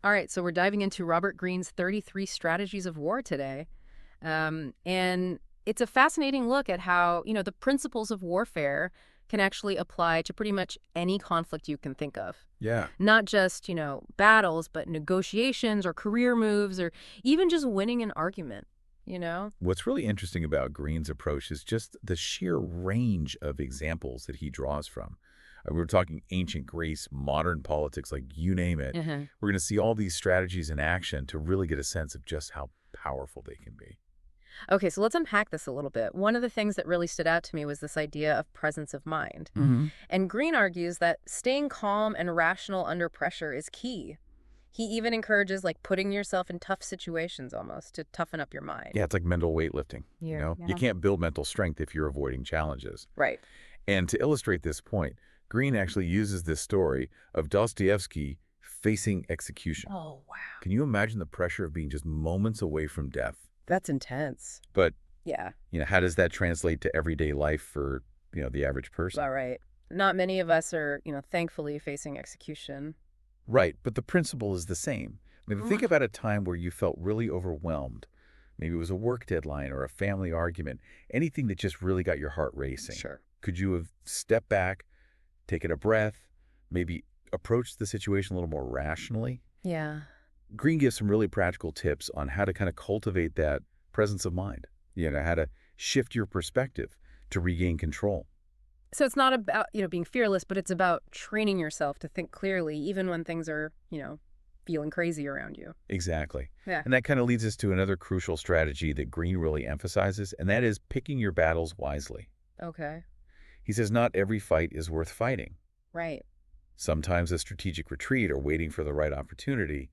All right, so we're diving into Robert Greene's 33 Strategies of War today. And it's a fascinating look at how, the principles of warfare can actually apply to pretty much any conflict you can think of. Yeah. Not just, battles, but negotiations or career moves or even just winning an argument, you know? What's really interesting about Greene's approach is just the sheer range of examples that he draws from. We were talking ancient Greece, modern politics, like you name it. Uh-huh. We're going to see all these strategies in action to really get a sense of just how powerful they can be. Okay, so let's unpack this a little bit. One of the things that really stood out to me was this idea of presence of mind. Mm-hmm. And Greene argues that staying calm and rational under pressure is key. He even encourages putting yourself in tough situations almost to toughen up your mind. Yeah, it's like mental weightlifting. Yeah. You can't build mental strength if you're avoiding challenges. Right. And to illustrate this point, Greene actually uses this story of Dostoevsky facing execution. Oh, wow. Can you imagine the pressure of being just moments away from death? That's intense. But, Yeah. how does that translate to everyday life for, the average person? All right. Not many of us are, thankfully facing execution. Right, but the principle is the same. Think about a time where you felt really overwhelmed. Maybe it was a work deadline or a family argument, anything that just really got your heart racing. Sure. Could you have stepped back, taken a breath, maybe approached the situation a little more rationally? Yeah. Greene gives some really practical tips on how to kind of cultivate that presence of mind, how to shift your perspective to regain control. So it's not about, being fearless, but it's about training yourself to think clearly, even when things are, feeling crazy around you. Exactly. Yeah. And that kind of leads us to another crucial strategy that Greene really emphasizes, and that is picking your battles wisely. Okay. He says not every fight is worth fighting. Right. Sometimes a strategic retreat or waiting for the right opportunity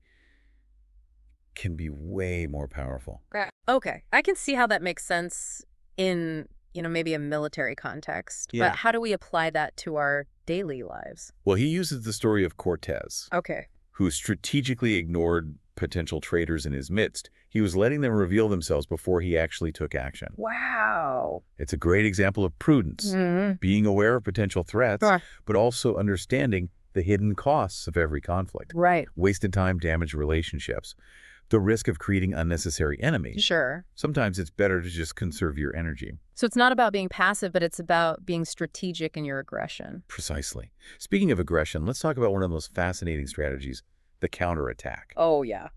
can be way more powerful. Okay. I can see how that makes sense in, maybe a military context. Yeah. But how do we apply that to our daily lives? Well, he uses the story of Cortez, Okay. who strategically ignored potential traitors in his midst. He was letting them reveal themselves before he actually took action. Wow. It's a great example of prudence, being aware of potential threats, Sure. but also understanding the hidden costs of every conflict. Right. Wasted time, damaged relationships, the risk of creating unnecessary enemies. Sure. Sometimes it's better to just conserve your energy. So it's not about being passive, but it's about being strategic in your aggression. Precisely. Speaking of aggression, let's talk about one of the most fascinating strategies, the counterattack. Oh, yeah.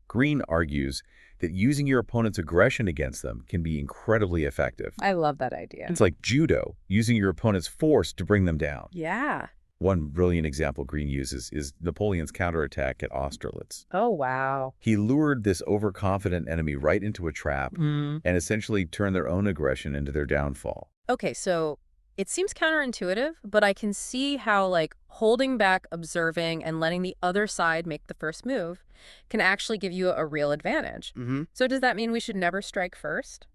Greene argues that using your opponent's aggression against them can be incredibly effective. I love that idea. It's like judo, using your opponent's force to bring them down. Yeah. One brilliant example Greene uses is Napoleon's counterattack at Austerlitz. Oh, wow. He lured this overconfident enemy right into a trap and essentially turned their own aggression into their downfall. Okay, so it seems counterintuitive, but I can see how, holding back, observing, and letting the other side make the first move can actually give you a real advantage. So does that mean we should never strike first?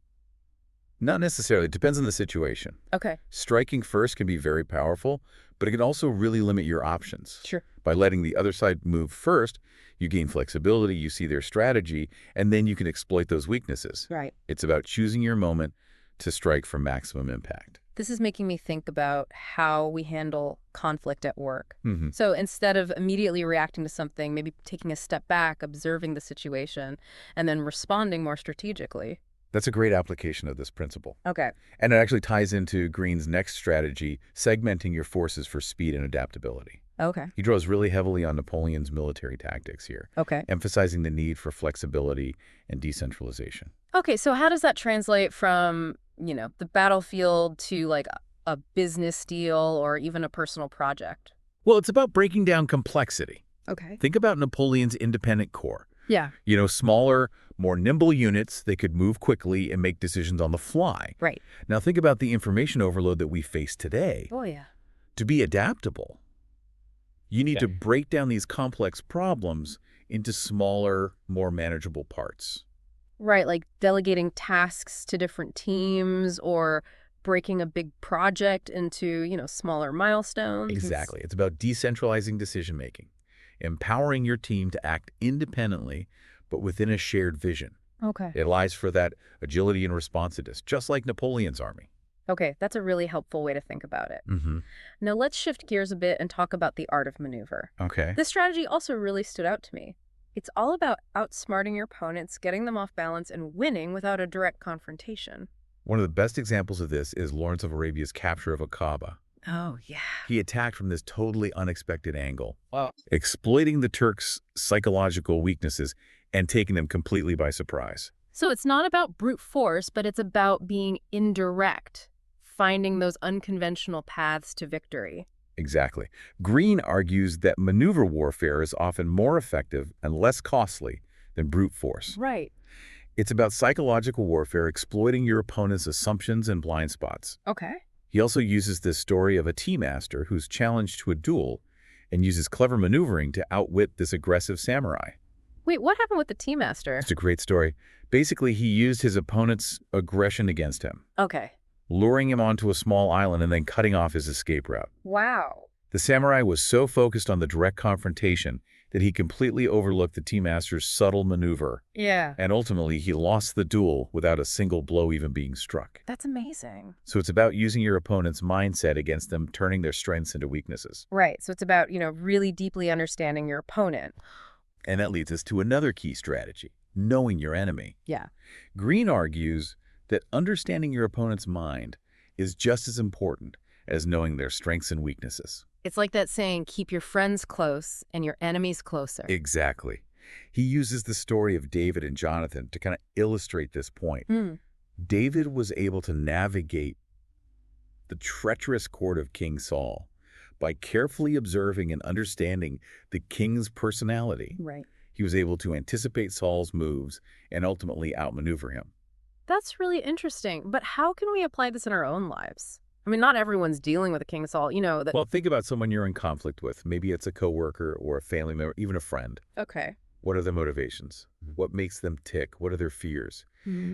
Not necessarily. It depends on the situation. Okay. Striking first can be very powerful, but it can also really limit your options. Sure. By letting the other side move first, you gain flexibility, you see their strategy, and then you can exploit those weaknesses. Right. It's about choosing your moment to strike for maximum impact. This is making me think about how we handle conflict at work. Mm-hmm. So instead of immediately reacting to something, maybe taking a step back, observing the situation, and then responding more strategically. That's a great application of this principle. Okay. And it actually ties into Greene's next strategy, segmenting your forces for speed and adaptability. Okay. He draws really heavily on Napoleon's military tactics here, Okay. emphasizing the need for flexibility and decentralization. Okay, so how does that translate from, the battlefield to a business deal or even a personal project? Well, it's about breaking down complexity. Okay. Think about Napoleon's independent corps. Yeah. Smaller, more nimble units, they could move quickly and make decisions on the fly. Right. Now think about the information overload that we face today. Oh, yeah. To be adaptable, you need to break down these complex problems into smaller, more manageable parts. Right, like delegating tasks to different teams or breaking a big project into, smaller milestones. Exactly. It's about decentralizing decision-making, empowering your team to act independently, but within a shared vision. Okay. It allows for that agility and responsiveness, just like Napoleon's army. Okay, that's a really helpful way to think about it. Now let's shift gears a bit and talk about the art of maneuver. Okay. This strategy also really stood out to me. It's all about outsmarting your opponents, getting them off balance, and winning without a direct confrontation. One of the best examples of this is Lawrence of Arabia's capture of Aqaba. Oh, yeah. He attacked from this totally unexpected angle, Wow. exploiting the Turks' psychological weaknesses and taking them completely by surprise. So it's not about brute force, but it's about being indirect, finding those unconventional paths to victory. Exactly. Greene argues that maneuver warfare is often more effective and less costly than brute force. Right. It's about psychological warfare exploiting your opponent's assumptions and blind spots. Okay. He also uses this story of a tea master who's challenged to a duel and uses clever maneuvering to outwit this aggressive samurai. Wait, what happened with the tea master? It's a great story. Basically, he used his opponent's aggression against him, Okay. luring him onto a small island and then cutting off his escape route. Wow. The samurai was so focused on the direct confrontation that he completely overlooked the tea master's subtle maneuver, Yeah. and ultimately he lost the duel without a single blow even being struck. That's amazing. So it's about using your opponent's mindset against them, turning their strengths into weaknesses. Right. So it's about, really deeply understanding your opponent. And that leads us to another key strategy, knowing your enemy. Yeah. Greene argues that understanding your opponent's mind is just as important as knowing their strengths and weaknesses. It's like that saying, keep your friends close and your enemies closer. Exactly. He uses the story of David and Jonathan to kind of illustrate this point. David was able to navigate the treacherous court of King Saul by carefully observing and understanding the king's personality. Right. He was able to anticipate Saul's moves and ultimately outmaneuver him. That's really interesting. But how can we apply this in our own lives? I mean, not everyone's dealing with a King Saul, that... Well, think about someone you're in conflict with. Maybe it's a coworker or a family member, even a friend. Okay. What are their motivations? What makes them tick? What are their fears?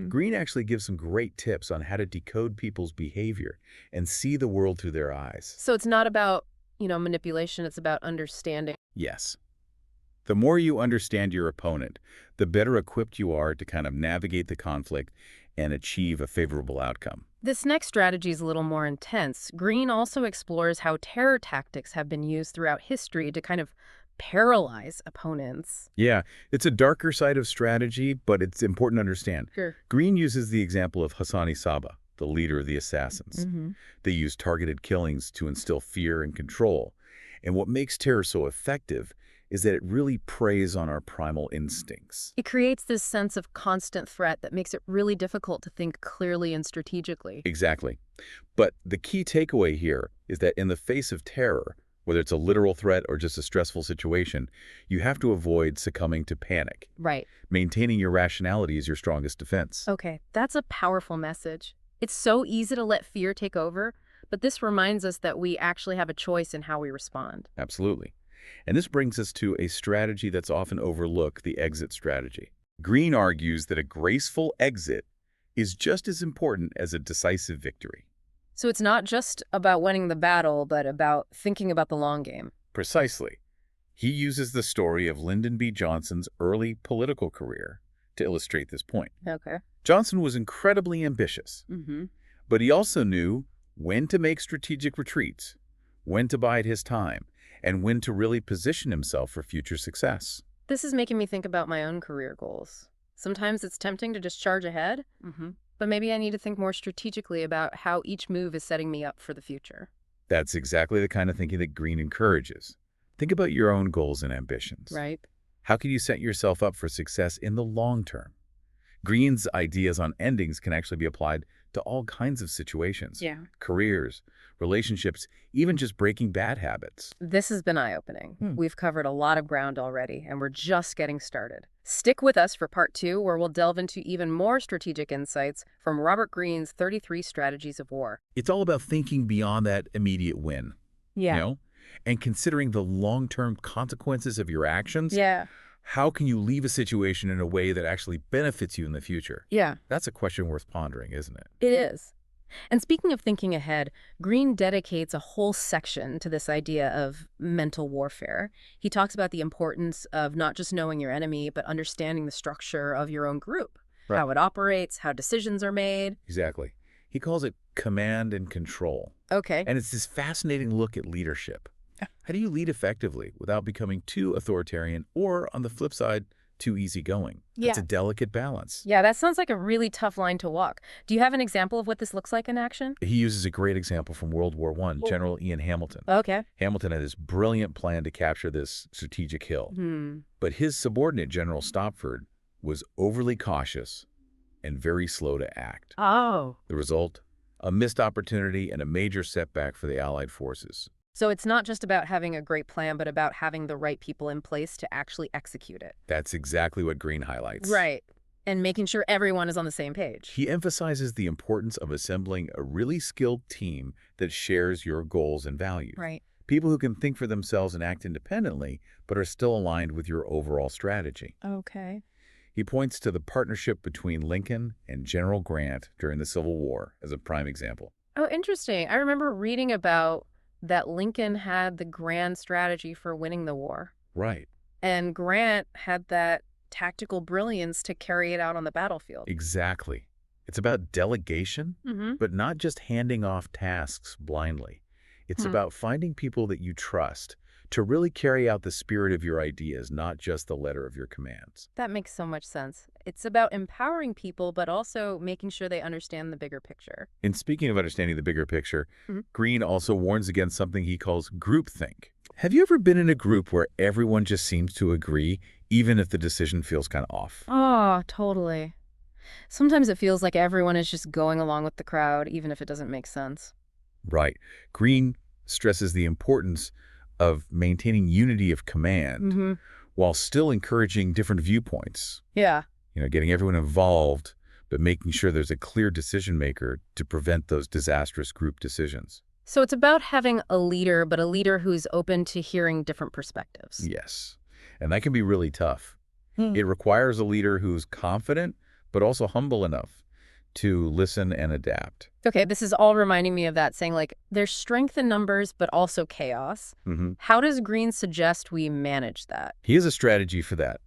Greene actually gives some great tips on how to decode people's behavior and see the world through their eyes. So it's not about, manipulation. It's about understanding. Yes. The more you understand your opponent, the better equipped you are to kind of navigate the conflict and achieve a favorable outcome. This next strategy is a little more intense. Greene also explores how terror tactics have been used throughout history to kind of paralyze opponents. Yeah, it's a darker side of strategy, but it's important to understand. Sure. Greene uses the example of Hassani-Saba, the leader of the assassins. They use targeted killings to instill fear and control. And what makes terror so effective is that it really preys on our primal instincts. It creates this sense of constant threat that makes it really difficult to think clearly and strategically. Exactly. But the key takeaway here is that in the face of terror, whether it's a literal threat or just a stressful situation, you have to avoid succumbing to panic. Right. Maintaining your rationality is your strongest defense. Okay, that's a powerful message. It's so easy to let fear take over, but this reminds us that we actually have a choice in how we respond. Absolutely. And this brings us to a strategy that's often overlooked, the exit strategy. Greene argues that a graceful exit is just as important as a decisive victory. So it's not just about winning the battle, but about thinking about the long game. Precisely. He uses the story of Lyndon B. Johnson's early political career to illustrate this point. Okay. Johnson was incredibly ambitious, but he also knew when to make strategic retreats, when to bide his time, and when to really position himself for future success. This is making me think about my own career goals. Sometimes it's tempting to just charge ahead, but maybe I need to think more strategically about how each move is setting me up for the future. That's exactly the kind of thinking that Greene encourages. Think about your own goals and ambitions. Right. How can you set yourself up for success in the long term? Greene's ideas on endings can actually be applied to all kinds of situations. Yeah. Careers, relationships, even just breaking bad habits. This has been eye-opening. We've covered a lot of ground already, and we're just getting started. Stick with us for part 2, where we'll delve into even more strategic insights from Robert Greene's 33 Strategies of War. It's all about thinking beyond that immediate win. Yeah. And considering the long-term consequences of your actions. Yeah. How can you leave a situation in a way that actually benefits you in the future? Yeah. That's a question worth pondering, isn't it? It is. And speaking of thinking ahead, Greene dedicates a whole section to this idea of mental warfare. He talks about the importance of not just knowing your enemy, but understanding the structure of your own group, Right. how it operates, how decisions are made. Exactly. He calls it command and control. Okay. And it's this fascinating look at leadership. How do you lead effectively without becoming too authoritarian or, on the flip side, too easygoing? That's Yeah. a delicate balance. Yeah, that sounds like a really tough line to walk. Do you have an example of what this looks like in action? He uses a great example from World War I, General Ian Hamilton. Okay. Hamilton had this brilliant plan to capture this strategic hill, Hmm. but his subordinate, General Stopford, was overly cautious and very slow to act. Oh. The result? A missed opportunity and a major setback for the Allied forces. So it's not just about having a great plan, but about having the right people in place to actually execute it. That's exactly what Greene highlights. Right. And making sure everyone is on the same page. He emphasizes the importance of assembling a really skilled team that shares your goals and values. Right. People who can think for themselves and act independently, but are still aligned with your overall strategy. Okay. He points to the partnership between Lincoln and General Grant during the Civil War as a prime example. Oh, interesting. I remember reading about that Lincoln had the grand strategy for winning the war. Right. And Grant had that tactical brilliance to carry it out on the battlefield. Exactly. It's about delegation, Mm-hmm. but not just handing off tasks blindly. It's about finding people that you trust to really carry out the spirit of your ideas, not just the letter of your commands. That makes so much sense. It's about empowering people, but also making sure they understand the bigger picture. And speaking of understanding the bigger picture, Mhm. Greene also warns against something he calls groupthink. Have you ever been in a group where everyone just seems to agree, even if the decision feels kind of off? Oh, totally. Sometimes it feels like everyone is just going along with the crowd, even if it doesn't make sense. Right. Greene stresses the importance of maintaining unity of command Mm-hmm. while still encouraging different viewpoints. Yeah. Getting everyone involved, but making sure there's a clear decision maker to prevent those disastrous group decisions. So it's about having a leader, but a leader who's open to hearing different perspectives. Yes. And that can be really tough. Hmm. It requires a leader who's confident, but also humble enough to listen and adapt. Okay, this is all reminding me of that saying, like, there's strength in numbers, but also chaos. How does Greene suggest we manage that? He has a strategy for that.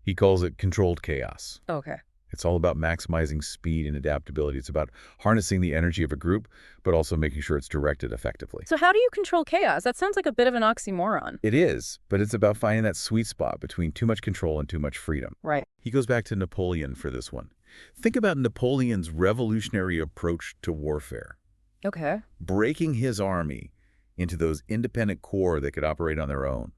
He calls it controlled chaos. Okay. It's all about maximizing speed and adaptability. It's about harnessing the energy of a group, but also making sure it's directed effectively. So how do you control chaos? That sounds like a bit of an oxymoron. It is, but it's about finding that sweet spot between too much control and too much freedom. Right. He goes back to Napoleon for this one. Think about Napoleon's revolutionary approach to warfare, Okay. breaking his army into those independent corps that could operate on their own,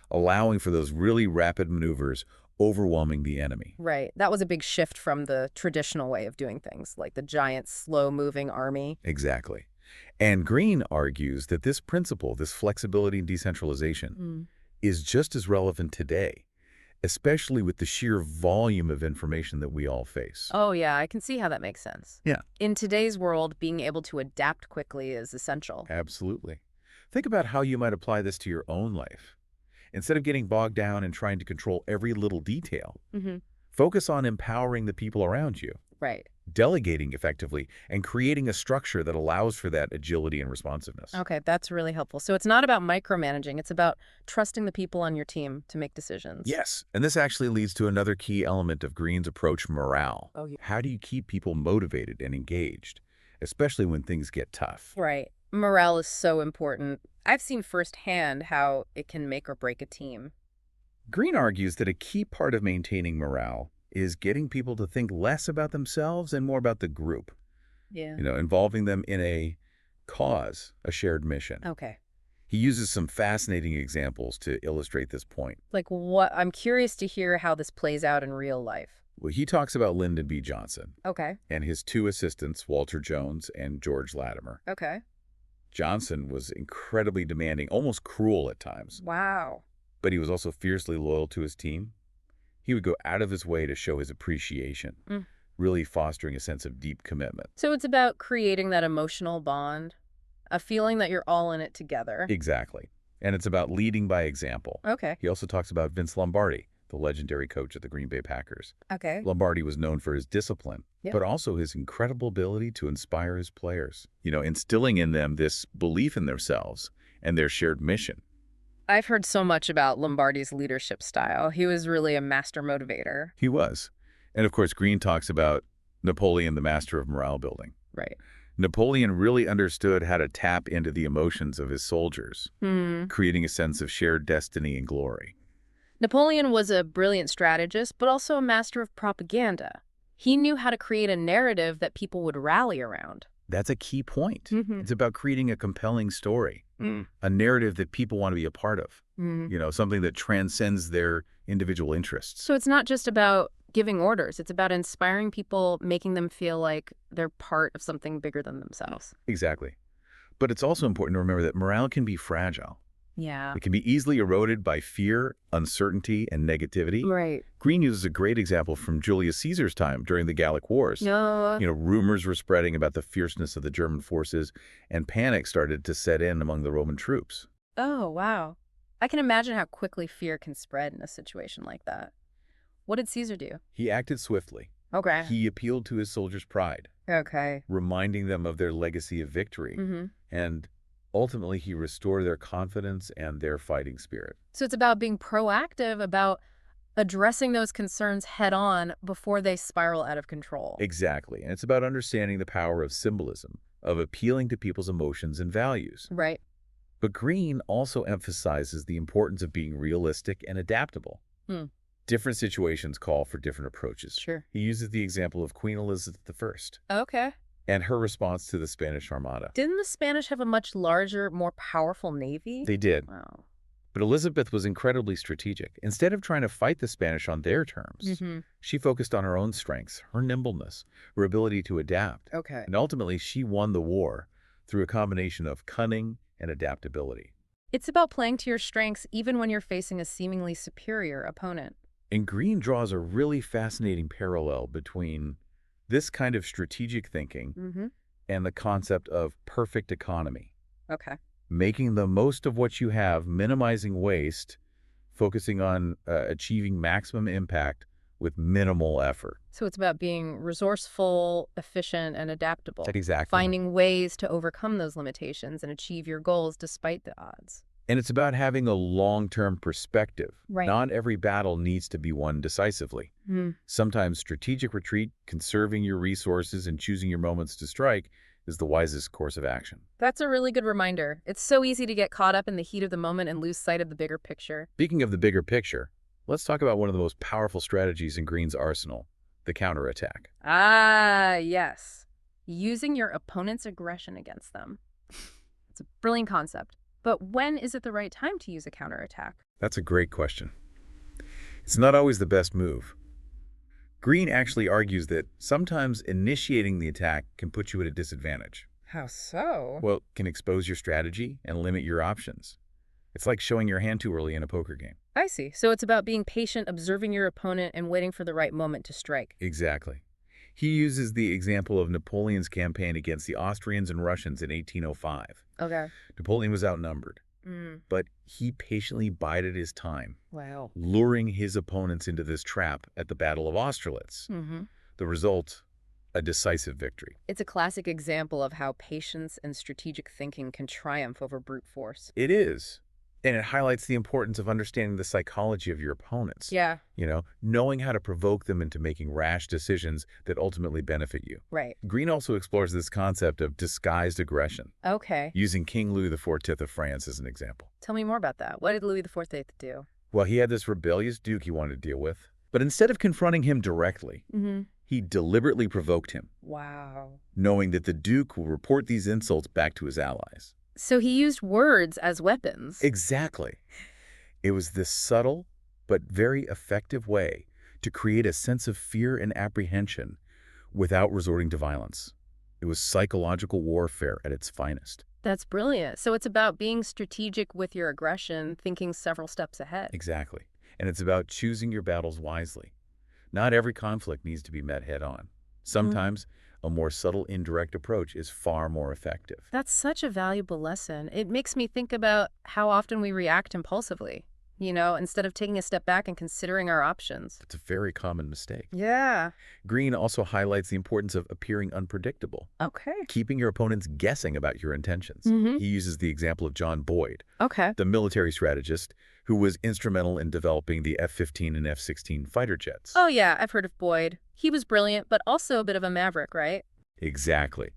allowing for those really rapid maneuvers, overwhelming the enemy. Right. That was a big shift from the traditional way of doing things, like the giant, slow-moving army. Exactly. And Greene argues that this principle, this flexibility and decentralization, is just as relevant today, especially with the sheer volume of information that we all face. Oh, yeah, I can see how that makes sense. Yeah. In today's world, being able to adapt quickly is essential. Absolutely. Think about how you might apply this to your own life. Instead of getting bogged down and trying to control every little detail, Mm-hmm. focus on empowering the people around you, Right. delegating effectively, and creating a structure that allows for that agility and responsiveness. Okay, that's really helpful. So it's not about micromanaging. It's about trusting the people on your team to make decisions. Yes, and this actually leads to another key element of Greene's approach, morale. Oh, yeah. How do you keep people motivated and engaged, especially when things get tough? Right. Morale is so important. I've seen firsthand how it can make or break a team. Greene argues that a key part of maintaining morale is getting people to think less about themselves and more about the group, Yeah. involving them in a cause, a shared mission. Okay. He uses some fascinating examples to illustrate this point. Like what? I'm curious to hear how this plays out in real life. Well, he talks about Lyndon B. Johnson Okay. and his two assistants, Walter Jones and George Latimer. Okay. Johnson was incredibly demanding, almost cruel at times, Wow. but he was also fiercely loyal to his team. He would go out of his way to show his appreciation, Mm. really fostering a sense of deep commitment. So it's about creating that emotional bond, a feeling that you're all in it together. Exactly. And it's about leading by example. Okay. He also talks about Vince Lombardi, the legendary coach of the Green Bay Packers. Okay. Lombardi was known for his discipline, Yep. but also his incredible ability to inspire his players, instilling in them this belief in themselves and their shared mission. I've heard so much about Lombardi's leadership style. He was really a master motivator. He was. And of course, Greene talks about Napoleon, the master of morale building. Right. Napoleon really understood how to tap into the emotions of his soldiers, Hmm. creating a sense of shared destiny and glory. Napoleon was a brilliant strategist, but also a master of propaganda. He knew how to create a narrative that people would rally around. That's a key point. Mm-hmm. It's about creating a compelling story, a narrative that people want to be a part of, Mm. something that transcends their individual interests. So it's not just about giving orders. It's about inspiring people, making them feel like they're part of something bigger than themselves. Exactly. But it's also important to remember that morale can be fragile. Yeah. It can be easily eroded by fear, uncertainty, and negativity. Right. Greene uses a great example from Julius Caesar's time during the Gallic Wars. No. Rumors were spreading about the fierceness of the German forces, and panic started to set in among the Roman troops. Oh, wow. I can imagine how quickly fear can spread in a situation like that. What did Caesar do? He acted swiftly. Okay. He appealed to his soldiers' pride, Okay. reminding them of their legacy of victory, Mm-hmm. and ultimately he restored their confidence and their fighting spirit. So it's about being proactive, about addressing those concerns head on before they spiral out of control. Exactly. And it's about understanding the power of symbolism, of appealing to people's emotions and values. Right. But Greene also emphasizes the importance of being realistic and adaptable. Hmm. Different situations call for different approaches. Sure. He uses the example of Queen Elizabeth I Okay. and her response to the Spanish Armada. Didn't the Spanish have a much larger, more powerful navy? They did, Wow. but Elizabeth was incredibly strategic. Instead of trying to fight the Spanish on their terms, Mm-hmm. she focused on her own strengths, her nimbleness, her ability to adapt. Okay. And ultimately, she won the war through a combination of cunning and adaptability. It's about playing to your strengths even when you're facing a seemingly superior opponent. And Greene draws a really fascinating parallel between this kind of strategic thinking Mm-hmm. and the concept of perfect economy, Okay. making the most of what you have, minimizing waste, focusing on achieving maximum impact with minimal effort. So it's about being resourceful, efficient, and adaptable. Exactly. Finding ways to overcome those limitations and achieve your goals despite the odds. And it's about having a long-term perspective. Right. Not every battle needs to be won decisively. Sometimes strategic retreat, conserving your resources, and choosing your moments to strike is the wisest course of action. That's a really good reminder. It's so easy to get caught up in the heat of the moment and lose sight of the bigger picture. Speaking of the bigger picture, let's talk about one of the most powerful strategies in Greene's arsenal, the counterattack. Ah, yes. Using your opponent's aggression against them. It's a brilliant concept. But when is it the right time to use a counterattack? That's a great question. It's not always the best move. Greene actually argues that sometimes initiating the attack can put you at a disadvantage. How so? Well, it can expose your strategy and limit your options. It's like showing your hand too early in a poker game. I see. So it's about being patient, observing your opponent, and waiting for the right moment to strike. Exactly. He uses the example of Napoleon's campaign against the Austrians and Russians in 1805. Okay. Napoleon was outnumbered, Mm. but he patiently bided his time, Wow. luring his opponents into this trap at the Battle of Austerlitz. Mm-hmm. The result, a decisive victory. It's a classic example of how patience and strategic thinking can triumph over brute force. It is. And it highlights the importance of understanding the psychology of your opponents. Yeah. Knowing how to provoke them into making rash decisions that ultimately benefit you. Right. Greene also explores this concept of disguised aggression, Okay. using King Louis XIV of France as an example. Tell me more about that. What did Louis XIV do? Well, he had this rebellious duke he wanted to deal with, but instead of confronting him directly, Mm-hmm. he deliberately provoked him, Wow. knowing that the duke will report these insults back to his allies. So he used words as weapons. Exactly. It was this subtle but very effective way to create a sense of fear and apprehension without resorting to violence. It was psychological warfare at its finest. That's brilliant. So it's about being strategic with your aggression, thinking several steps ahead. Exactly. And it's about choosing your battles wisely. Not every conflict needs to be met head-on. Sometimes a more subtle, indirect approach is far more effective. That's such a valuable lesson. It makes me think about how often we react impulsively, instead of taking a step back and considering our options. It's a very common mistake. Yeah. Greene also highlights the importance of appearing unpredictable, Okay. keeping your opponents guessing about your intentions. Mm-hmm. He uses the example of John Boyd, Okay. the military strategist who was instrumental in developing the F-15 and F-16 fighter jets. Oh, yeah, I've heard of Boyd. He was brilliant, but also a bit of a maverick, right? Exactly.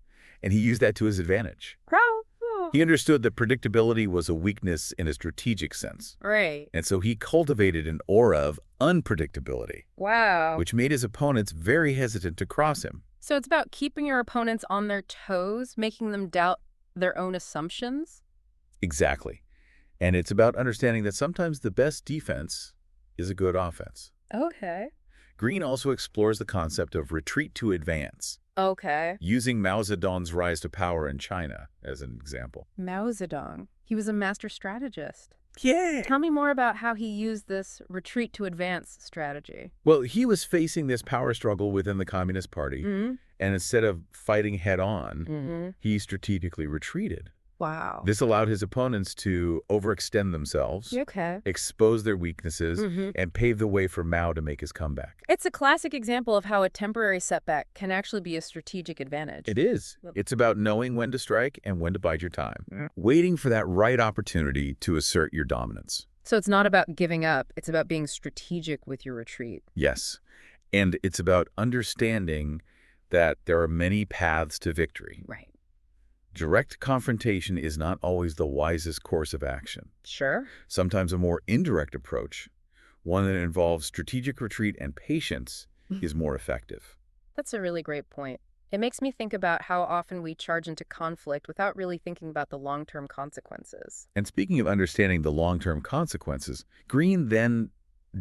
and he used that to his advantage. Oh. He understood that predictability was a weakness in a strategic sense. Right. And so he cultivated an aura of unpredictability, Wow. which made his opponents very hesitant to cross him. So it's about keeping your opponents on their toes, making them doubt their own assumptions? Exactly. And it's about understanding that sometimes the best defense is a good offense. Okay. Greene also explores the concept of retreat to advance, Okay. using Mao Zedong's rise to power in China as an example. Mao Zedong. He was a master strategist. Yeah. Tell me more about how he used this retreat to advance strategy. Well, he was facing this power struggle within the Communist Party, Mm-hmm. and instead of fighting head-on, Mm-hmm. he strategically retreated. Wow. This allowed his opponents to overextend themselves, Okay. expose their weaknesses, Mm-hmm. and pave the way for Mao to make his comeback. It's a classic example of how a temporary setback can actually be a strategic advantage. It is. Well- It's about knowing when to strike and when to bide your time, waiting for that right opportunity to assert your dominance. So it's not about giving up. It's about being strategic with your retreat. Yes, and it's about understanding that there are many paths to victory. Right. Direct confrontation is not always the wisest course of action. Sure. Sometimes a more indirect approach, one that involves strategic retreat and patience, is more effective. That's a really great point. It makes me think about how often we charge into conflict without really thinking about the long-term consequences. And speaking of understanding the long-term consequences, Greene then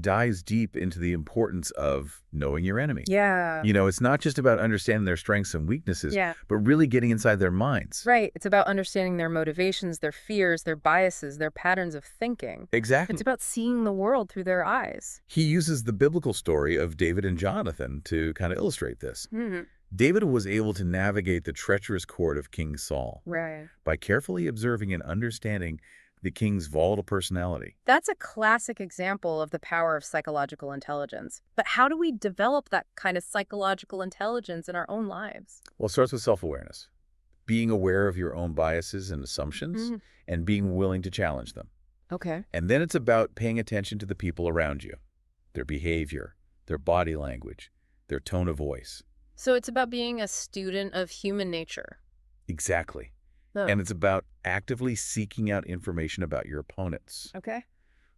dives deep into the importance of knowing your enemy. Yeah. You know, it's not just about understanding their strengths and weaknesses, Yeah. but really getting inside their minds. Right. It's about understanding their motivations, their fears, their biases, their patterns of thinking. Exactly. It's about seeing the world through their eyes. He uses the biblical story of David and Jonathan to kind of illustrate this. Mm-hmm. David was able to navigate the treacherous court of King Saul Right. by carefully observing and understanding the king's volatile personality. That's a classic example of the power of psychological intelligence. But how do we develop that kind of psychological intelligence in our own lives? Well, it starts with self-awareness, being aware of your own biases and assumptions, Mhm. and being willing to challenge them. Okay. And then it's about paying attention to the people around you, their behavior, their body language, their tone of voice. So it's about being a student of human nature. Exactly. Oh. And it's about actively seeking out information about your opponents, Okay.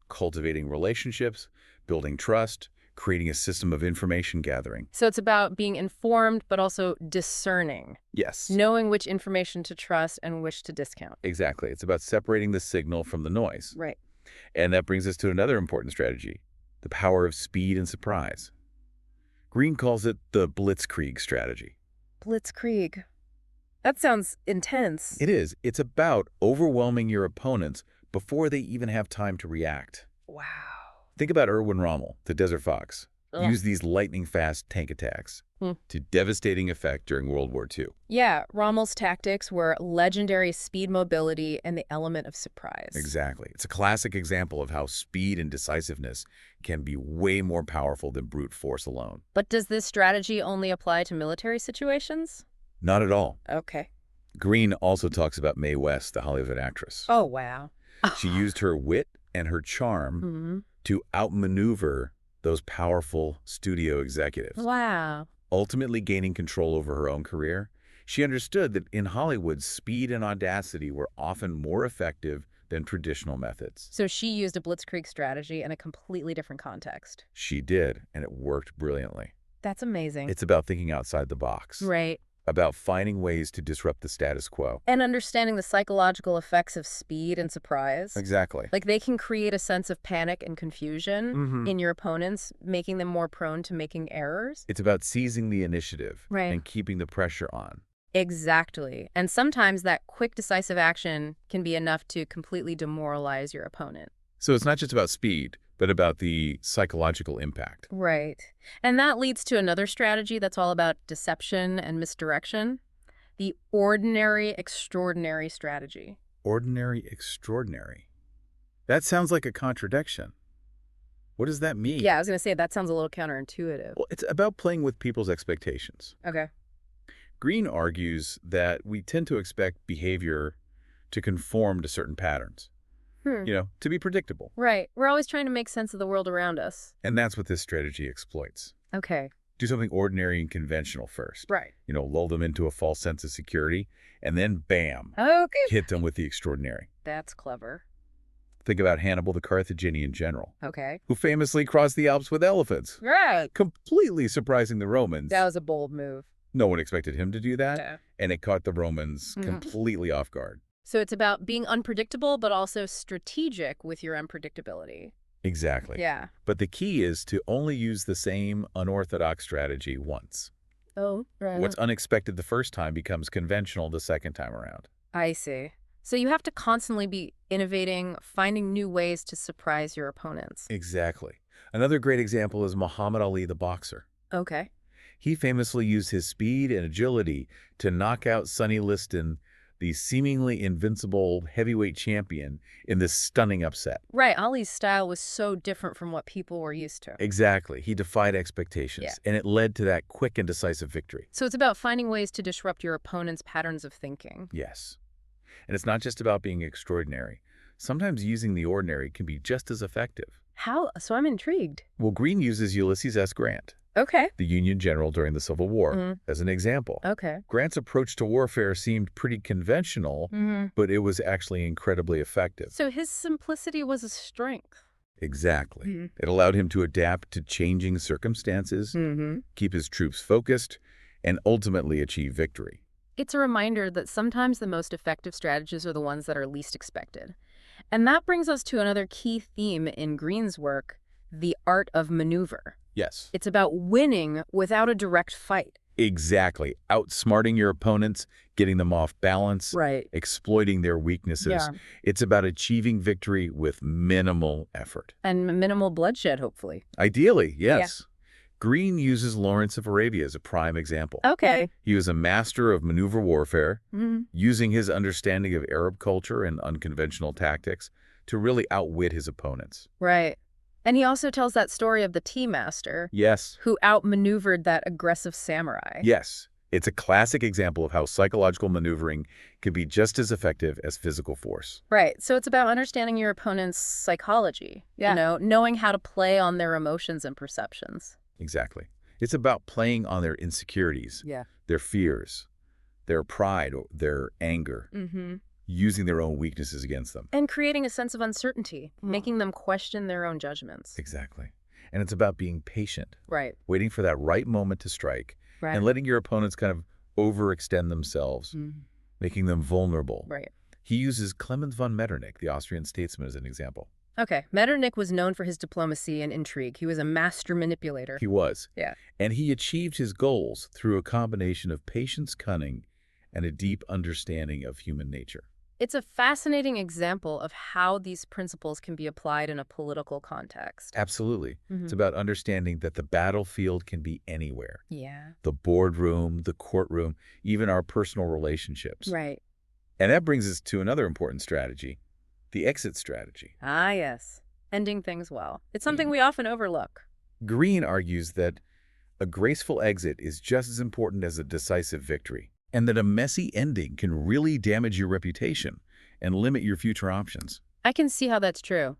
cultivating relationships, building trust, creating a system of information gathering. So it's about being informed, but also discerning, Yes. knowing which information to trust and which to discount. Exactly. It's about separating the signal from the noise. Right. And that brings us to another important strategy, the power of speed and surprise. Greene calls it the blitzkrieg strategy. Blitzkrieg. That sounds intense. It is. It's about overwhelming your opponents before they even have time to react. Wow. Think about Erwin Rommel, the Desert Fox. Ugh. Used these lightning-fast tank attacks to devastating effect during World War II. Yeah, Rommel's tactics were legendary speed, mobility, and the element of surprise. Exactly. It's a classic example of how speed and decisiveness can be way more powerful than brute force alone. But does this strategy only apply to military situations? Not at all. Okay. Greene also talks about Mae West, the Hollywood actress. Oh, wow. She used her wit and her charm Mhm. to outmaneuver those powerful studio executives. Wow. Ultimately gaining control over her own career, she understood that in Hollywood, speed and audacity were often more effective than traditional methods. So she used a blitzkrieg strategy in a completely different context. She did, and it worked brilliantly. That's amazing. It's about thinking outside the box, Right. about finding ways to disrupt the status quo. And understanding the psychological effects of speed and surprise. Exactly. Like they can create a sense of panic and confusion Mhm. in your opponents, making them more prone to making errors. It's about seizing the initiative Right. and keeping the pressure on. Exactly. And sometimes that quick, decisive action can be enough to completely demoralize your opponent. So it's not just about speed, but about the psychological impact. Right. And that leads to another strategy that's all about deception and misdirection. The ordinary, extraordinary strategy. Ordinary, extraordinary. That sounds like a contradiction. What does that mean? Yeah, I was going to say that sounds a little counterintuitive. Well, it's about playing with people's expectations. Okay. Greene argues that we tend to expect behavior to conform to certain patterns, to be predictable. Right. We're always trying to make sense of the world around us. And that's what this strategy exploits. Okay. Do something ordinary and conventional first. Right. Lull them into a false sense of security, and then bam, Okay. hit them with the extraordinary. That's clever. Think about Hannibal the Carthaginian general, Okay. who famously crossed the Alps with elephants, Right. completely surprising the Romans. That was a bold move. No one expected him to do that, Yeah. and it caught the Romans completely off guard. So it's about being unpredictable, but also strategic with your unpredictability. Exactly. Yeah. But the key is to only use the same unorthodox strategy once. Oh, right. What's unexpected the first time becomes conventional the second time around. I see. So you have to constantly be innovating, finding new ways to surprise your opponents. Exactly. Another great example is Muhammad Ali, the boxer. Okay. He famously used his speed and agility to knock out Sonny Liston, the seemingly invincible heavyweight champion, in this stunning upset. Right. Ali's style was so different from what people were used to. Exactly. He defied expectations, Yeah. and it led to that quick and decisive victory. So it's about finding ways to disrupt your opponent's patterns of thinking. Yes. And it's not just about being extraordinary. Sometimes using the ordinary can be just as effective. How? So I'm intrigued. Well, Greene uses Ulysses S. Grant, Okay. the Union general during the Civil War, as an example. Okay. Grant's approach to warfare seemed pretty conventional, but it was actually incredibly effective. So his simplicity was a strength. Exactly. It allowed him to adapt to changing circumstances, keep his troops focused, and ultimately achieve victory. It's a reminder that sometimes the most effective strategies are the ones that are least expected. And that brings us to another key theme in Greene's work, the art of maneuver. Yes. It's about winning without a direct fight. Exactly. Outsmarting your opponents, getting them off balance, Right. exploiting their weaknesses. Yeah. It's about achieving victory with minimal effort. And minimal bloodshed, hopefully. Ideally, yes. Greene uses Lawrence of Arabia as a prime example. Okay. He was a master of maneuver warfare, using his understanding of Arab culture and unconventional tactics to really outwit his opponents. Right. And he also tells that story of the tea master Yes. who outmaneuvered that aggressive samurai. Yes. It's a classic example of how psychological maneuvering can be just as effective as physical force. Right. So it's about understanding your opponent's psychology. Yeah. Knowing how to play on their emotions and perceptions. Exactly. It's about playing on their insecurities, their fears, their pride, or their anger, using their own weaknesses against them. And creating a sense of uncertainty, making them question their own judgments. Exactly. And it's about being patient, Right. waiting for that right moment to strike, and letting your opponents kind of overextend themselves, making them vulnerable. Right. He uses Clemens von Metternich, the Austrian statesman, as an example. Okay. Metternich was known for his diplomacy and intrigue. He was a master manipulator. He was. Yeah. And he achieved his goals through a combination of patience, cunning, and a deep understanding of human nature. It's a fascinating example of how these principles can be applied in a political context. Absolutely. It's about understanding that the battlefield can be anywhere. Yeah. The boardroom, the courtroom, even our personal relationships. Right. And that brings us to another important strategy, the exit strategy. Ah, yes. Ending things well. It's something we often overlook. Greene argues that a graceful exit is just as important as a decisive victory, and that a messy ending can really damage your reputation and limit your future options. I can see how that's true.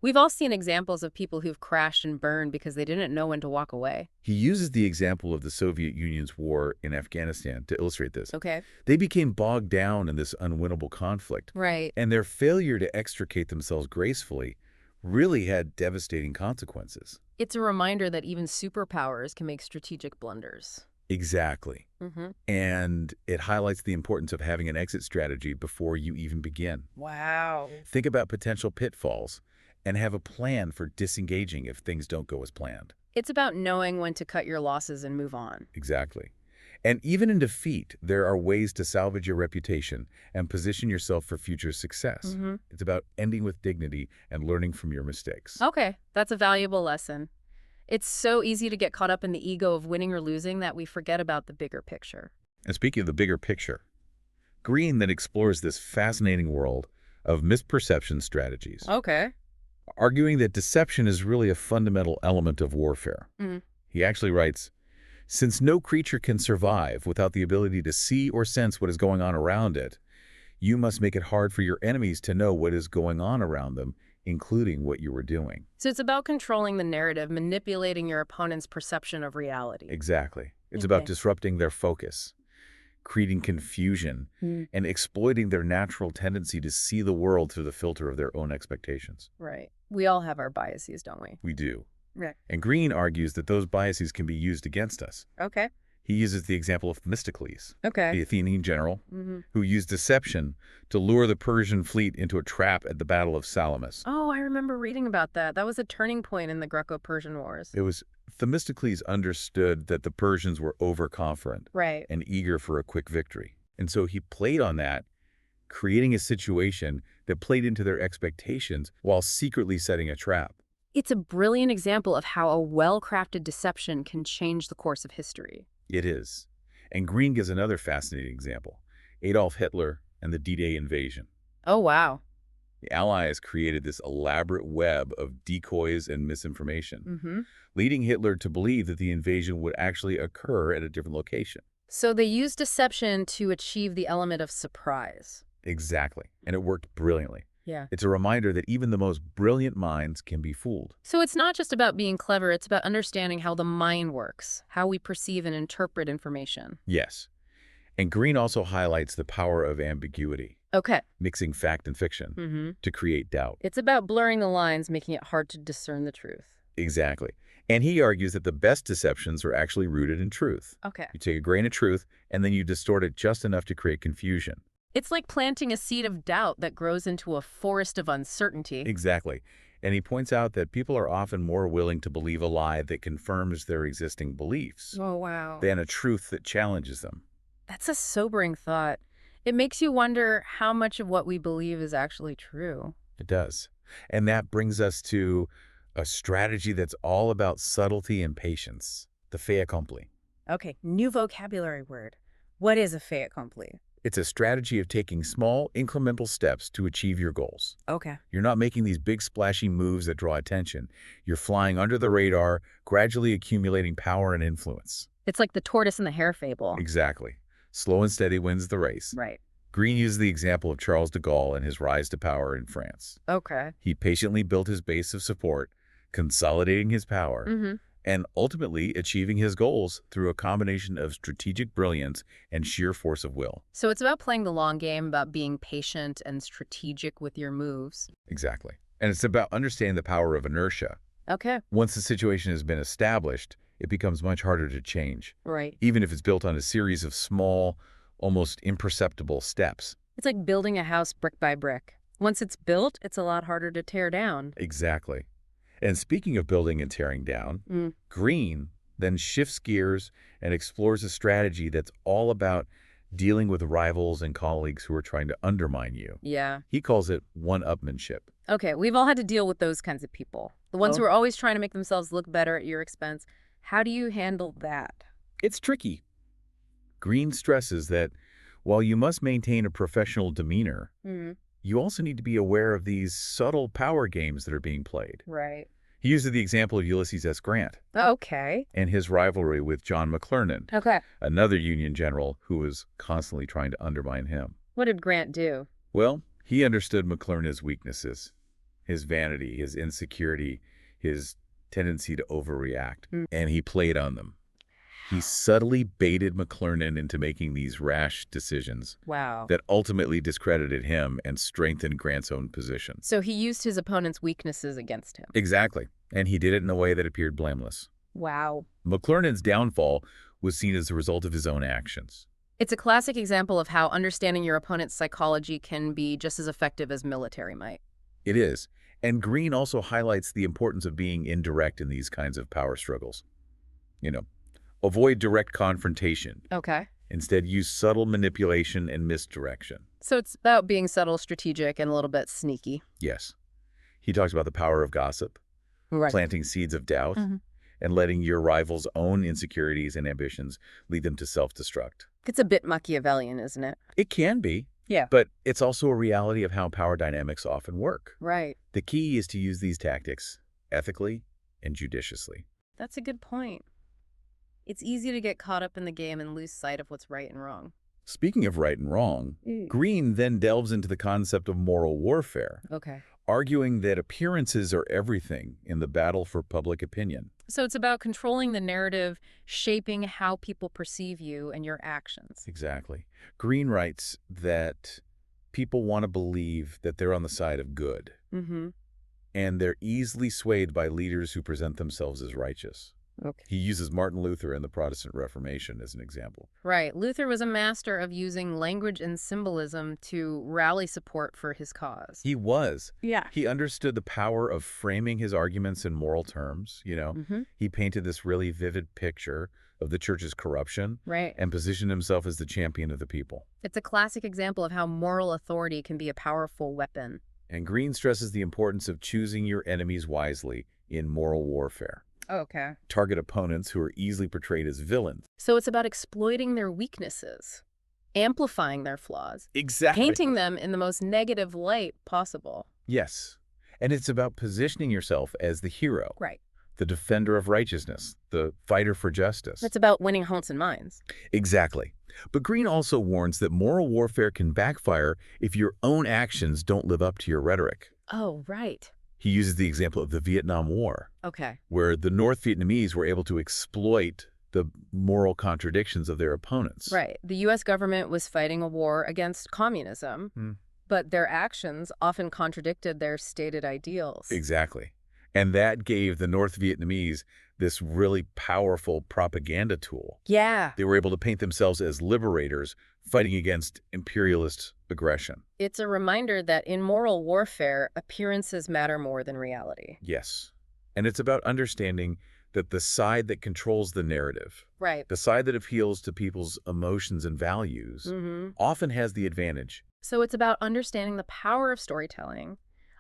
We've all seen examples of people who've crashed and burned because they didn't know when to walk away. He uses the example of the Soviet Union's war in Afghanistan to illustrate this. Okay. They became bogged down in this unwinnable conflict, Right. and their failure to extricate themselves gracefully really had devastating consequences. It's a reminder that even superpowers can make strategic blunders. Exactly. And it highlights the importance of having an exit strategy before you even begin. Wow. Think about potential pitfalls and have a plan for disengaging if things don't go as planned. It's about knowing when to cut your losses and move on. Exactly. And even in defeat, there are ways to salvage your reputation and position yourself for future success. It's about ending with dignity and learning from your mistakes. Okay, that's a valuable lesson. It's so easy to get caught up in the ego of winning or losing that we forget about the bigger picture. And speaking of the bigger picture, Greene then explores this fascinating world of misperception strategies, Okay. arguing that deception is really a fundamental element of warfare. He actually writes, "Since no creature can survive without the ability to see or sense what is going on around it, you must make it hard for your enemies to know what is going on around them, including what you were doing. So it's about controlling the narrative, manipulating your opponent's perception of reality. Exactly. It's about Okay. disrupting their focus, creating confusion, and exploiting their natural tendency to see the world through the filter of their own expectations. Right. We all have our biases, don't we? We do. Right. And Greene argues that those biases can be used against us. Okay. He uses the example of Themistocles, Okay. the Athenian general, who used deception to lure the Persian fleet into a trap at the Battle of Salamis. Oh, I remember reading about that. That was a turning point in the Greco-Persian Wars. It was Themistocles understood that the Persians were overconfident Right. and eager for a quick victory. And so he played on that, creating a situation that played into their expectations while secretly setting a trap. It's a brilliant example of how a well-crafted deception can change the course of history. It is. And Greene gives another fascinating example, Adolf Hitler and the D-Day invasion. Oh, wow. The Allies created this elaborate web of decoys and misinformation, leading Hitler to believe that the invasion would actually occur at a different location. So they used deception to achieve the element of surprise. Exactly. And it worked brilliantly. Yeah. It's a reminder that even the most brilliant minds can be fooled. So it's not just about being clever, it's about understanding how the mind works, how we perceive and interpret information. Yes. And Greene also highlights the power of ambiguity, Okay. mixing fact and fiction to create doubt. It's about blurring the lines, making it hard to discern the truth. Exactly. And he argues that the best deceptions are actually rooted in truth. Okay. You take a grain of truth, and then you distort it just enough to create confusion. It's like planting a seed of doubt that grows into a forest of uncertainty. Exactly. And he points out that people are often more willing to believe a lie that confirms their existing beliefs Oh, wow. than a truth that challenges them. That's a sobering thought. It makes you wonder how much of what we believe is actually true. It does. And that brings us to a strategy that's all about subtlety and patience, the fait accompli. Okay, new vocabulary word. What is a fait accompli? It's a strategy of taking small, incremental steps to achieve your goals. Okay. You're not making these big, splashy moves that draw attention. You're flying under the radar, gradually accumulating power and influence. It's like the tortoise and the hare fable. Exactly. Slow and steady wins the race. Right. Greene uses the example of Charles de Gaulle and his rise to power in France. Okay. He patiently built his base of support, consolidating his power, and ultimately achieving his goals through a combination of strategic brilliance and sheer force of will. So it's about playing the long game, about being patient and strategic with your moves. Exactly. And it's about understanding the power of inertia. Okay. Once the situation has been established, it becomes much harder to change, Right. even if it's built on a series of small, almost imperceptible steps. It's like building a house brick by brick. Once it's built, it's a lot harder to tear down. Exactly. And speaking of building and tearing down, Greene then shifts gears and explores a strategy that's all about dealing with rivals and colleagues who are trying to undermine you. Yeah. He calls it one-upmanship. Okay, we've all had to deal with those kinds of people. The ones who are always trying to make themselves look better at your expense. How do you handle that? It's tricky. Greene stresses that while you must maintain a professional demeanor, you also need to be aware of these subtle power games that are being played. Right. He uses the example of Ulysses S. Grant Okay. and his rivalry with John McClernand, Okay. another Union general who was constantly trying to undermine him. What did Grant do? Well, he understood McClernand's weaknesses, his vanity, his insecurity, his tendency to overreact, and he played on them. He subtly baited McClernand into making these rash decisions Wow. that ultimately discredited him and strengthened Grant's own position. So he used his opponent's weaknesses against him. Exactly. And he did it in a way that appeared blameless. Wow. McClernand's downfall was seen as the result of his own actions. It's a classic example of how understanding your opponent's psychology can be just as effective as military might. It is. And Greene also highlights the importance of being indirect in these kinds of power struggles. Avoid direct confrontation. Okay. Instead, use subtle manipulation and misdirection. So it's about being subtle, strategic, and a little bit sneaky. Yes. He talks about the power of gossip, Right. planting seeds of doubt, and letting your rival's own insecurities and ambitions lead them to self-destruct. It's a bit Machiavellian, isn't it? It can be, Yeah. but it's also a reality of how power dynamics often work. Right. The key is to use these tactics ethically and judiciously. That's a good point. It's easy to get caught up in the game and lose sight of what's right and wrong. Speaking of right and wrong, Greene then delves into the concept of moral warfare, Okay. arguing that appearances are everything in the battle for public opinion. So it's about controlling the narrative, shaping how people perceive you and your actions. Exactly. Greene writes that people want to believe that they're on the side of good, Mm-hmm. and they're easily swayed by leaders who present themselves as righteous. Okay. He uses Martin Luther and the Protestant Reformation as an example. Right. Luther was a master of using language and symbolism to rally support for his cause. He was. Yeah. He understood the power of framing his arguments in moral terms, Mm-hmm. He painted this really vivid picture of the church's corruption Right. and positioned himself as the champion of the people. It's a classic example of how moral authority can be a powerful weapon. And Greene stresses the importance of choosing your enemies wisely in moral warfare. Okay. Target opponents who are easily portrayed as villains. So it's about exploiting their weaknesses, amplifying their flaws, Exactly. painting them in the most negative light possible. Yes. And it's about positioning yourself as the hero, Right. the defender of righteousness, the fighter for justice. It's about winning hearts and minds. Exactly. But Greene also warns that moral warfare can backfire if your own actions don't live up to your rhetoric. Oh, right. He uses the example of the Vietnam War, Okay. where the North Vietnamese were able to exploit the moral contradictions of their opponents. Right. The U.S. government was fighting a war against communism, but their actions often contradicted their stated ideals. Exactly. And that gave the North Vietnamese this really powerful propaganda tool. Yeah. They were able to paint themselves as liberators fighting against imperialist aggression. It's a reminder that in moral warfare, appearances matter more than reality. Yes. And it's about understanding that the side that controls the narrative, Right. the side that appeals to people's emotions and values, Mm-hmm. often has the advantage. So it's about understanding the power of storytelling,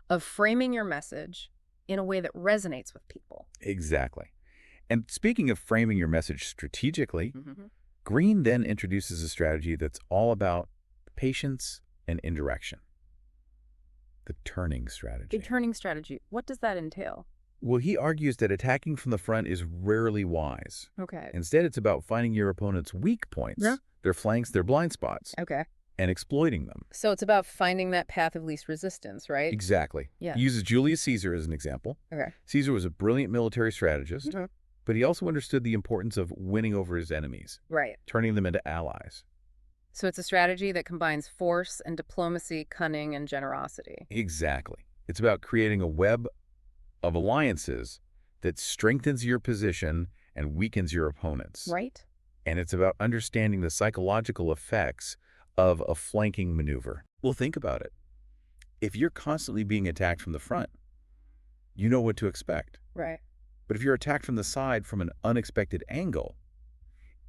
of framing your message in a way that resonates with people. Exactly. And speaking of framing your message strategically, Mm-hmm. Greene then introduces a strategy that's all about patience and indirection. The turning strategy. A turning strategy. What does that entail? Well, he argues that attacking from the front is rarely wise. Okay. Instead, it's about finding your opponent's weak points, Yeah. their flanks, their blind spots, Okay. and exploiting them. So it's about finding that path of least resistance, right? Exactly. Yeah. He uses Julius Caesar as an example. Okay. Caesar was a brilliant military strategist, Mhm. but he also understood the importance of winning over his enemies, Right. turning them into allies. So it's a strategy that combines force and diplomacy, cunning, and generosity. Exactly. It's about creating a web of alliances that strengthens your position and weakens your opponents. Right? And it's about understanding the psychological effects of a flanking maneuver. Well, think about it. If you're constantly being attacked from the front, you know what to expect. Right. But if you're attacked from the side from an unexpected angle,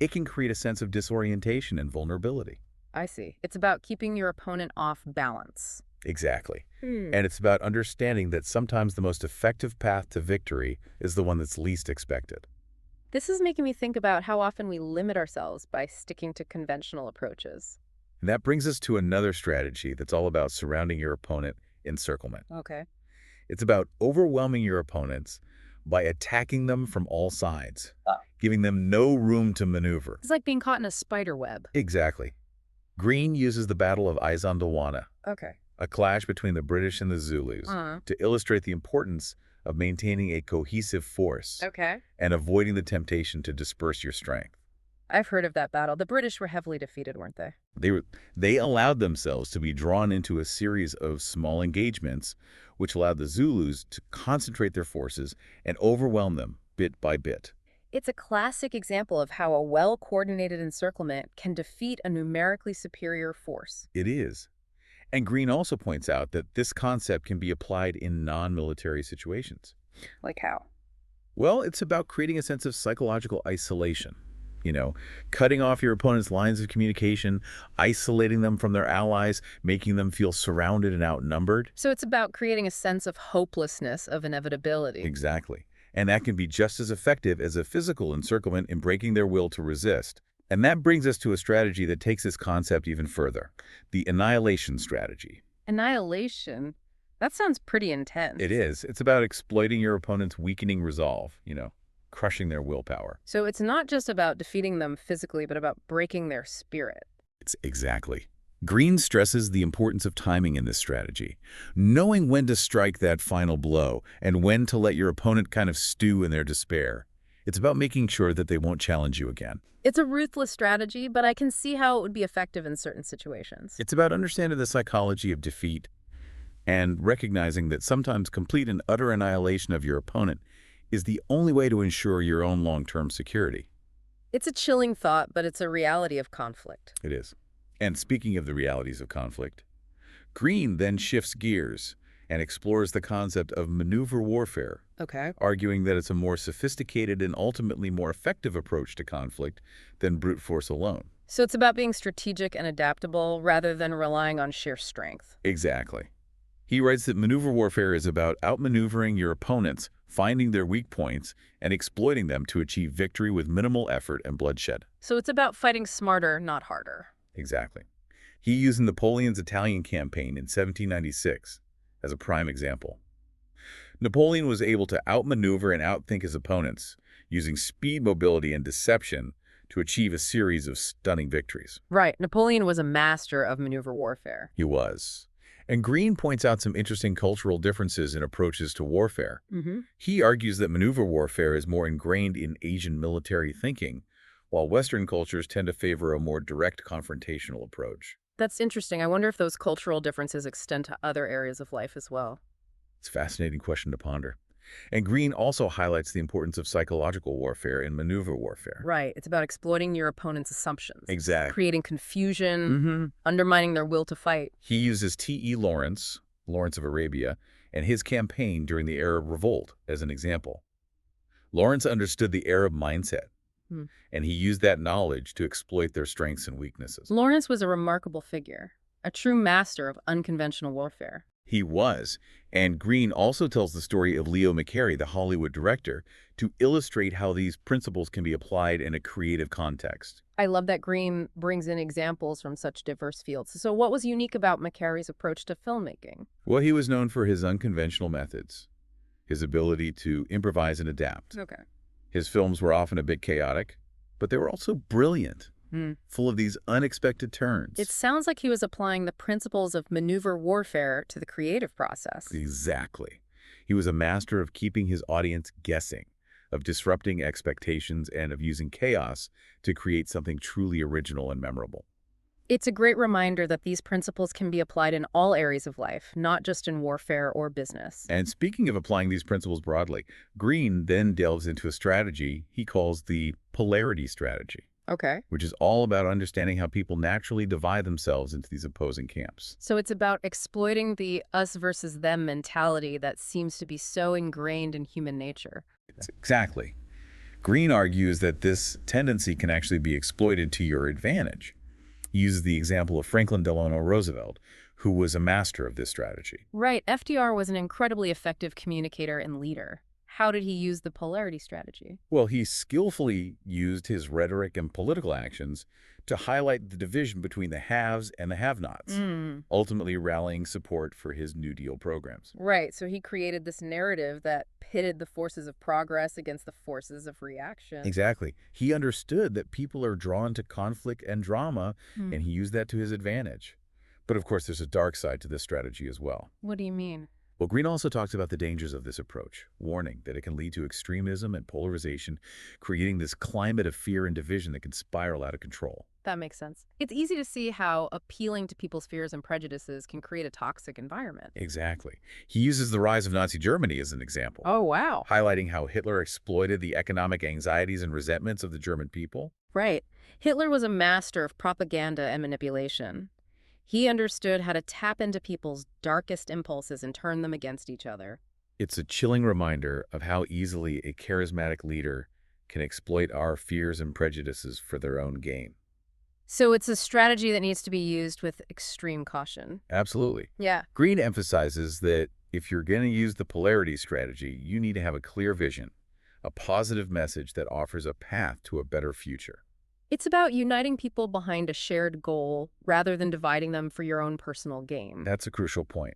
it can create a sense of disorientation and vulnerability. I see. It's about keeping your opponent off balance. Exactly. And it's about understanding that sometimes the most effective path to victory is the one that's least expected. This is making me think about how often we limit ourselves by sticking to conventional approaches. And that brings us to another strategy that's all about surrounding your opponent encirclement. Okay. It's about overwhelming your opponents by attacking them from all sides, giving them no room to maneuver. It's like being caught in a spider web. Exactly. Greene uses the Battle of Isandlwana, Okay. a clash between the British and the Zulus, to illustrate the importance of maintaining a cohesive force Okay. and avoiding the temptation to disperse your strength. I've heard of that battle. The British were heavily defeated, weren't they? They allowed themselves to be drawn into a series of small engagements, which allowed the Zulus to concentrate their forces and overwhelm them bit by bit. It's a classic example of how a well-coordinated encirclement can defeat a numerically superior force. It is. And Greene also points out that this concept can be applied in non-military situations. Like how? Well, it's about creating a sense of psychological isolation. Cutting off your opponent's lines of communication, isolating them from their allies, making them feel surrounded and outnumbered. So it's about creating a sense of hopelessness, of inevitability. Exactly. And that can be just as effective as a physical encirclement in breaking their will to resist. And that brings us to a strategy that takes this concept even further, the annihilation strategy. Annihilation? That sounds pretty intense. It is. It's about exploiting your opponent's weakening resolve, crushing their willpower. So it's not just about defeating them physically, but about breaking their spirit. It's exactly. Greene stresses the importance of timing in this strategy, knowing when to strike that final blow and when to let your opponent kind of stew in their despair. It's about making sure that they won't challenge you again. It's a ruthless strategy, but I can see how it would be effective in certain situations. It's about understanding the psychology of defeat and recognizing that sometimes complete and utter annihilation of your opponent is the only way to ensure your own long-term security. It's a chilling thought, but it's a reality of conflict. It is. And speaking of the realities of conflict, Greene then shifts gears and explores the concept of maneuver warfare, Okay. arguing that it's a more sophisticated and ultimately more effective approach to conflict than brute force alone. So it's about being strategic and adaptable rather than relying on sheer strength. Exactly. He writes that maneuver warfare is about outmaneuvering your opponents, finding their weak points, and exploiting them to achieve victory with minimal effort and bloodshed. So it's about fighting smarter, not harder. Exactly. He used Napoleon's Italian campaign in 1796 as a prime example. Napoleon was able to outmaneuver and outthink his opponents, using speed, mobility, and deception to achieve a series of stunning victories. Right. Napoleon was a master of maneuver warfare. He was. And Greene points out some interesting cultural differences in approaches to warfare. He argues that maneuver warfare is more ingrained in Asian military thinking, while Western cultures tend to favor a more direct confrontational approach. That's interesting. I wonder if those cultural differences extend to other areas of life as well. It's a fascinating question to ponder. And Greene also highlights the importance of psychological warfare in maneuver warfare. Right. It's about exploiting your opponent's assumptions. Exactly. Creating confusion, undermining their will to fight. He uses T.E. Lawrence of Arabia, and his campaign during the Arab Revolt as an example. Lawrence understood the Arab mindset, and he used that knowledge to exploit their strengths and weaknesses. Lawrence was a remarkable figure, a true master of unconventional warfare. He was, and Greene also tells the story of Leo McCarey, the Hollywood director, to illustrate how these principles can be applied in a creative context. I love that Greene brings in examples from such diverse fields. So what was unique about McCarey's approach to filmmaking? Well, he was known for his unconventional methods, his ability to improvise and adapt. Okay. His films were often a bit chaotic, but they were also brilliant, full of these unexpected turns. It sounds like he was applying the principles of maneuver warfare to the creative process. Exactly. He was a master of keeping his audience guessing, of disrupting expectations, and of using chaos to create something truly original and memorable. It's a great reminder that these principles can be applied in all areas of life, not just in warfare or business. And speaking of applying these principles broadly, Greene then delves into a strategy he calls the polarity strategy, Okay. which is all about understanding how people naturally divide themselves into these opposing camps. So it's about exploiting the us versus them mentality that seems to be so ingrained in human nature. Exactly. Greene argues that this tendency can actually be exploited to your advantage. He uses the example of Franklin Delano Roosevelt, who was a master of this strategy. Right. FDR was an incredibly effective communicator and leader. How did he use the polarity strategy? Well, he skillfully used his rhetoric and political actions to highlight the division between the haves and the have-nots, ultimately rallying support for his New Deal programs. Right. So he created this narrative that pitted the forces of progress against the forces of reaction. Exactly. He understood that people are drawn to conflict and drama, and he used that to his advantage. But of course, there's a dark side to this strategy as well. What do you mean? Well, Greene also talks about the dangers of this approach, warning that it can lead to extremism and polarization, creating this climate of fear and division that can spiral out of control. That makes sense. It's easy to see how appealing to people's fears and prejudices can create a toxic environment. Exactly. He uses the rise of Nazi Germany as an example, Oh, wow. highlighting how Hitler exploited the economic anxieties and resentments of the German people. Right. Hitler was a master of propaganda and manipulation. He understood how to tap into people's darkest impulses and turn them against each other. It's a chilling reminder of how easily a charismatic leader can exploit our fears and prejudices for their own gain. So it's a strategy that needs to be used with extreme caution. Absolutely. Yeah. Greene emphasizes that if you're going to use the polarity strategy, you need to have a clear vision, a positive message that offers a path to a better future. It's about uniting people behind a shared goal rather than dividing them for your own personal gain. That's a crucial point.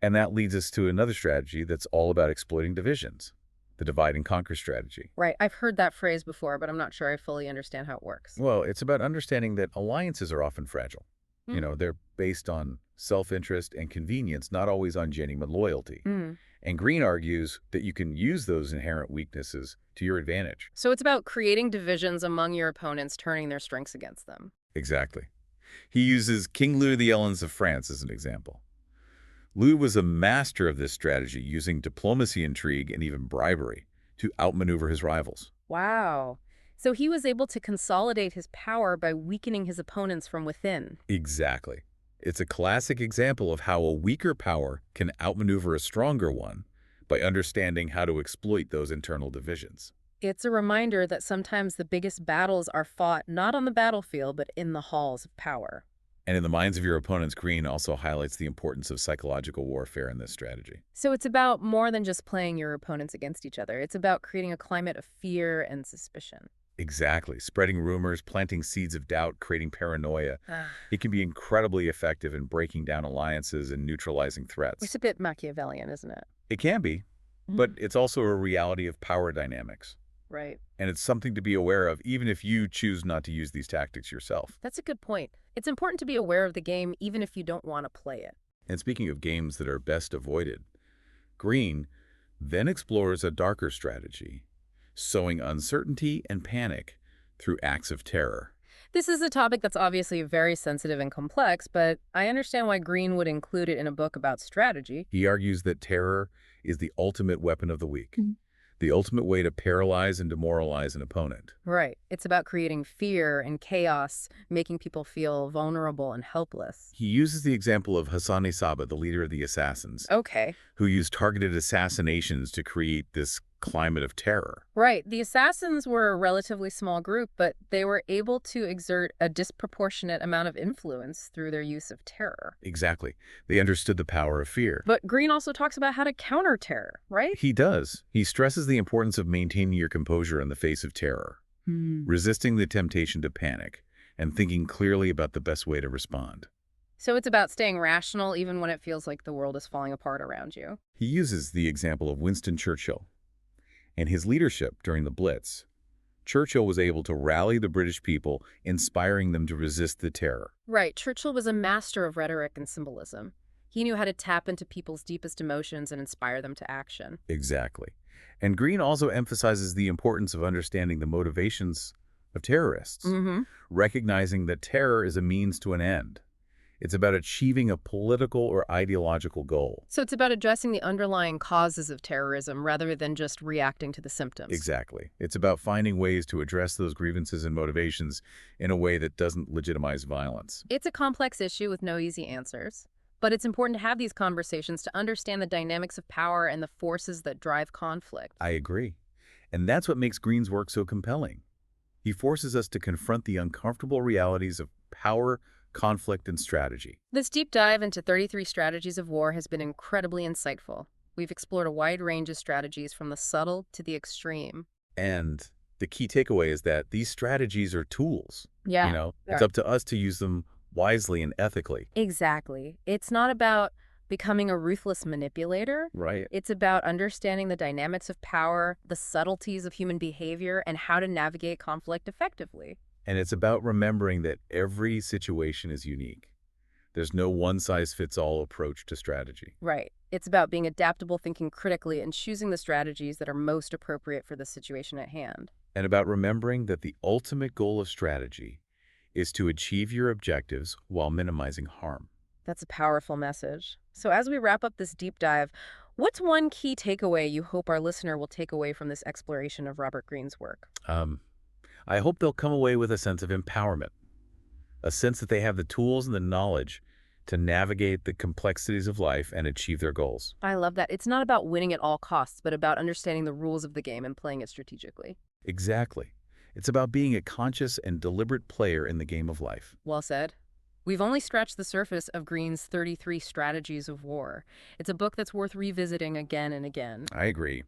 And that leads us to another strategy that's all about exploiting divisions, the divide and conquer strategy. Right. I've heard that phrase before, but I'm not sure I fully understand how it works. Well, it's about understanding that alliances are often fragile. They're based on self-interest and convenience, not always on genuine loyalty. Mm. And Greene argues that you can use those inherent weaknesses to your advantage. So it's about creating divisions among your opponents, turning their strengths against them. Exactly. He uses King Louis the Elens of France as an example. Louis was a master of this strategy, using diplomacy, intrigue, and even bribery to outmaneuver his rivals. Wow. So he was able to consolidate his power by weakening his opponents from within. Exactly. It's a classic example of how a weaker power can outmaneuver a stronger one by understanding how to exploit those internal divisions. It's a reminder that sometimes the biggest battles are fought not on the battlefield, but in the halls of power. And in the minds of your opponents, Greene also highlights the importance of psychological warfare in this strategy. So it's about more than just playing your opponents against each other. It's about creating a climate of fear and suspicion. Exactly. Spreading rumors, planting seeds of doubt, creating paranoia. It can be incredibly effective in breaking down alliances and neutralizing threats. It's a bit Machiavellian, isn't it? It can be, but it's also a reality of power dynamics. Right. And it's something to be aware of, even if you choose not to use these tactics yourself. That's a good point. It's important to be aware of the game, even if you don't want to play it. And speaking of games that are best avoided, Greene then explores a darker strategy, sowing uncertainty and panic through acts of terror. This is a topic that's obviously very sensitive and complex, but I understand why Greene would include it in a book about strategy. He argues that terror is the ultimate weapon of the weak, the ultimate way to paralyze and demoralize an opponent. Right. It's about creating fear and chaos, making people feel vulnerable and helpless. He uses the example of Hassan Saba, the leader of the assassins, Okay. who used targeted assassinations to create this climate of terror. Right. The assassins were a relatively small group, but they were able to exert a disproportionate amount of influence through their use of terror. Exactly. They understood the power of fear. But Greene also talks about how to counter terror, right? He does. He stresses the importance of maintaining your composure in the face of terror, resisting the temptation to panic, and thinking clearly about the best way to respond. So it's about staying rational even when it feels like the world is falling apart around you. He uses the example of Winston Churchill and his leadership during the Blitz. Churchill was able to rally the British people, inspiring them to resist the terror. Right. Churchill was a master of rhetoric and symbolism. He knew how to tap into people's deepest emotions and inspire them to action. Exactly. And Greene also emphasizes the importance of understanding the motivations of terrorists, recognizing that terror is a means to an end. It's about achieving a political or ideological goal. So it's about addressing the underlying causes of terrorism rather than just reacting to the symptoms. Exactly. It's about finding ways to address those grievances and motivations in a way that doesn't legitimize violence. It's a complex issue with no easy answers. But it's important to have these conversations to understand the dynamics of power and the forces that drive conflict. I agree. And that's what makes Greene's work so compelling. He forces us to confront the uncomfortable realities of power, conflict, and strategy. This deep dive into 33 strategies of war has been incredibly insightful. We've explored a wide range of strategies from the subtle to the extreme. And the key takeaway is that these strategies are tools. Yeah. It's up to us to use them wisely and ethically. Exactly. It's not about becoming a ruthless manipulator. Right. It's about understanding the dynamics of power, the subtleties of human behavior, and how to navigate conflict effectively. And it's about remembering that every situation is unique. There's no one-size-fits-all approach to strategy. Right. It's about being adaptable, thinking critically, and choosing the strategies that are most appropriate for the situation at hand. And about remembering that the ultimate goal of strategy is to achieve your objectives while minimizing harm. That's a powerful message. So as we wrap up this deep dive, what's one key takeaway you hope our listener will take away from this exploration of Robert Greene's work? I hope they'll come away with a sense of empowerment, a sense that they have the tools and the knowledge to navigate the complexities of life and achieve their goals. I love that. It's not about winning at all costs, but about understanding the rules of the game and playing it strategically. Exactly. It's about being a conscious and deliberate player in the game of life. Well said. We've only scratched the surface of Greene's 33 Strategies of War. It's a book that's worth revisiting again and again. I agree.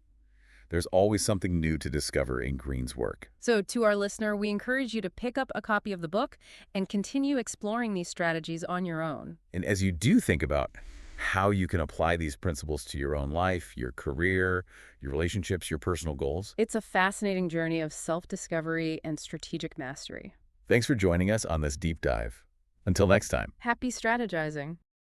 There's always something new to discover in Greene's work. So to our listener, we encourage you to pick up a copy of the book and continue exploring these strategies on your own. And as you do think about how you can apply these principles to your own life, your career, your relationships, your personal goals, it's a fascinating journey of self-discovery and strategic mastery. thanks for joining us on this deep dive. Until next time. Happy strategizing.